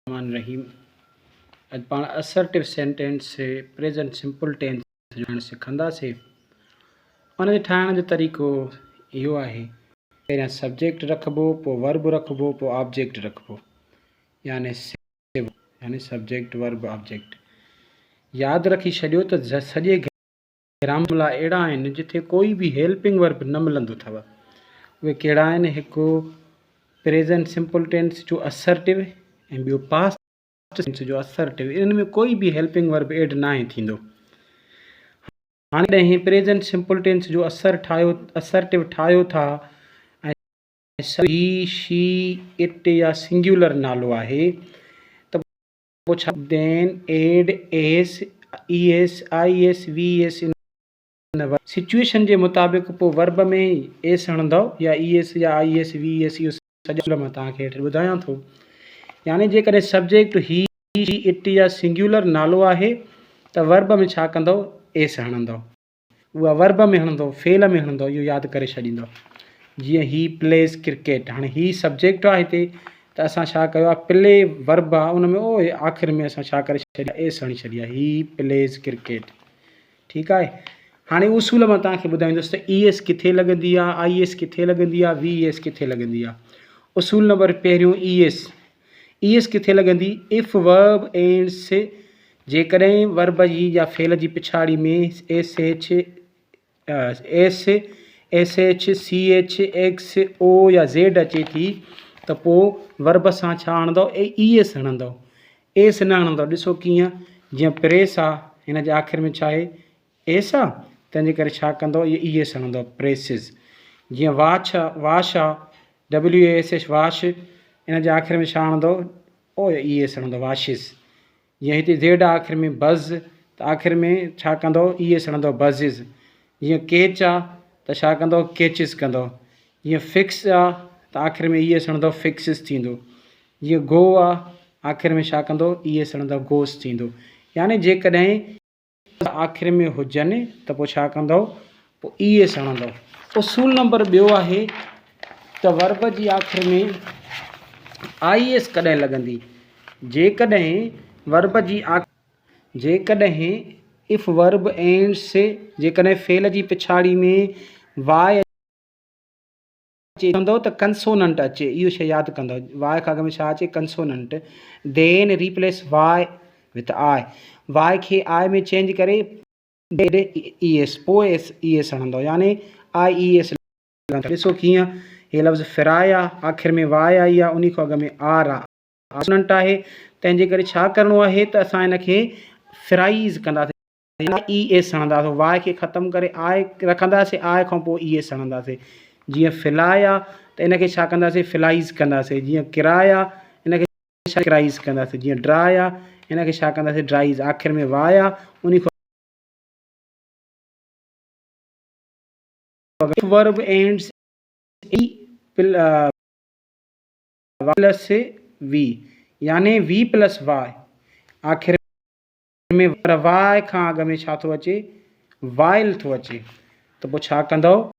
रहीम अॼु पाण assertive sentence से प्रेजेंट सिंपल टेंस ॼाण सिखंदासीं। उन ठाहिण जो तरीक़ो इहो आहे, पहिरियां सब्जेक्ट रखिबो, पोइ वर्ब रखिबो, पोइ ऑब्जेक्ट रखिबो, यानी सब्जेक्ट वर्ब ऑब्जेक्ट। यादि रखी छॾियो त सॼे ग्रामर लाइ अहिड़ा आहिनि जिथे कोई बि हेल्पिंग वर्ब न मिलंदो अथव। उहे कहिड़ा आहिनि? हिकु प्रेजेंट सिंपल टेंस जो असर्टिव ऐं ॿियो पास्ट टेंस जो असर्टिव। इन में कोई बि हेल्पिंग वर्ब एड न आहे थींदो। हाणे ॾहें प्रेजेंट सिंपल टेंस जो असर्टिव ठाहियो था ऐं ही, शी, इट या सिंगुलर नालो आहे त पोइ छा then add S, E S, I S, V S. Situation जे मुताबिक़ पोइ वर्ब में एस हणंदव या ई एस या आई एस, वी एस। इहो सॼो मां तव्हांखे हेठि ॿुधायां थो। यानी जेकॾहिं सब्जेक्ट ही, इट या सिंगुलर नालो आहे त वर्ब में छा कंदव? एस हणंदव। उहा वर्ब में हणंदव, फेल में हणंदव, इहो यादि करे छॾींदव। जीअं ही प्लेस क्रिकेट, हाणे ही सब्जेक्ट आहे हिते त असां छा कयो आहे? प्ले वर्ब आहे, उन में ओ आख़िर में असां छा करे छॾिया? एस हणी छॾी आहे। ही प्लेस क्रिकेट। ठीकु आहे। हाणे उसूल मां तव्हांखे ॿुधाईंदुसि त ई एस किथे लॻंदी आहे, आई एस किथे लॻंदी आहे, वी एस किथे लॻंदी आहे। उसूल नंबर पहिरियों ई एस किथे लॻंदी? इफ वर्ब एंड्स, जेकॾहिं वर्ब जी या फेल जी पिछाड़ी में S H, C H, X, O या ज़ेड अचे थी त पोइ वर्ब सां छा हणंदव? ई एस हणंदव, एस न हणंदव। ॾिसो कीअं, जीअं प्रेस आहे, हिन जे आख़िर में छा आहे? एस आहे, तंहिंजे करे छा कंदव? इहो ई एस हणंदव, प्रेसिस। जीअं वाश आहे, W A S H, wash, इन जे आख़िर में छा हणंदव? ओ ई एस हणंदव, वाशिस। जीअं हिते ज़ेड आख़िर में बज़, त आख़िर में छा कंदव? ई एस हणंदव, बज़िस। जीअं केच आहे त छा कंदव? केचिस कंदव। जीअं फिक्स आहे त आख़िर में ई एस हणंदव, फिक्सिस थींदो। जीअं गो आहे, आख़िर में छा कंदव? ई एस हणंदव, गोस थींदो। यानी जेकॾहिं आख़िर में हुजनि त पोइ छा कंदव? पोइ ई एस हणंदव। उसूल नंबर ॿियो आहे त वर्ब जी आख़िर में आई एस कॾहिं लॻंदी? जेकॾहिं वर्ब जी जेकॾहिं इफ वर्ब एंड्स, जेकॾहिं फेल जी पिछाड़ी में वाय अचे त कंसोनेंट अचे। इहो शइ यादि कंदव। वाय खां अॻ में छा अचे? Consonant. Then replace Y with I. Y खे आई में चेंज करे ई एस, पोइ एस ई एस हणंदव, यानी आई ई एस। ॾिसो कीअं, हे लफ़्ज़ फिराया, आख़िर में वाय आई आहे, उन खां अॻ में आर आहे, कंसोनेंट आहे। तंहिंजे करे छा करिणो आहे त असां हिन खे फ्राइज़ कंदासीं, ई एस हणंदासीं। वाय खे ख़तमु करे आई रखंदासीं, आई खां पोइ ई एस हणंदासीं। जीअं फिलाया त इन खे छा कंदासीं? फिलाइज़ कंदासीं। जीअं किराया, इन खे किराइज़ कंदासीं। जीअं ड्राया, इन खे छा कंदासीं? ड्राइज़। आख़िर में वाय आहे, उन खां वर्ब एंड्स प्लस वी, यानी वी प्लस वाय। आख़िर में वाय खां अॻ में छा थो अचे? वाइल थो अचे। त पोइ छा कंदव?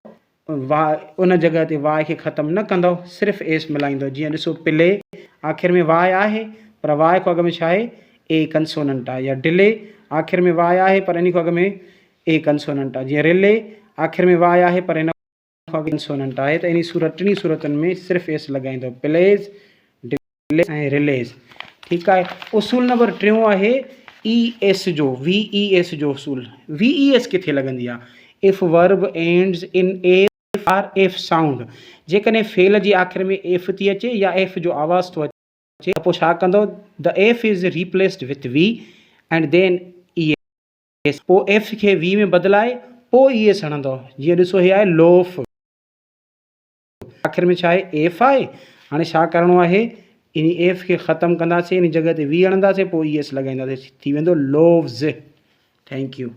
वाय उन जॻह ते वाय खे ख़तमु न कंदव, सिर्फ़ु एस मिलाईंदव। जीअं ॾिसो, प्ले आख़िर में वाय आहे पर वाय खां अॻ में छा आहे? ए कंसोनेंट आहे। या डिले आख़िर में वाय आहे पर इन खां अॻ में ए कंसोनेंट आहे। जीअं रिले आख़िर में वाय आहे पर इन खां कंसोनेंट आहे। त इन टिनी सूरतुनि में सिर्फ़ु एस लॻाईंदव, प्लेज, डिले ऐं रिलेज। ठीकु आहे। उसूल नंबर टियों आहे ई एस जो, वी ई एस जो उसूल। वी ई एस किथे लॻंदी आहे? If verb ends in F or F sound. जेकॾहिं फेल जी आख़िर में एफ थी अचे या एफ जो आवाज़ थो अचे त पोइ छा कंदव? The F is replaced with V and then E S. पोइ एफ खे वी में बदिलाए पोइ ई एस हणंदव। जीअं ॾिसो, हे आहे लोफ, आख़िर में छा आहे? एफ आहे। हाणे छा करिणो आहे? इन एफ खे ख़तमु कंदासीं, इन जॻह ते वी हणंदासीं, पोइ ई एस लॻाईंदासीं, थी वेंदो लोव्स। Thank U.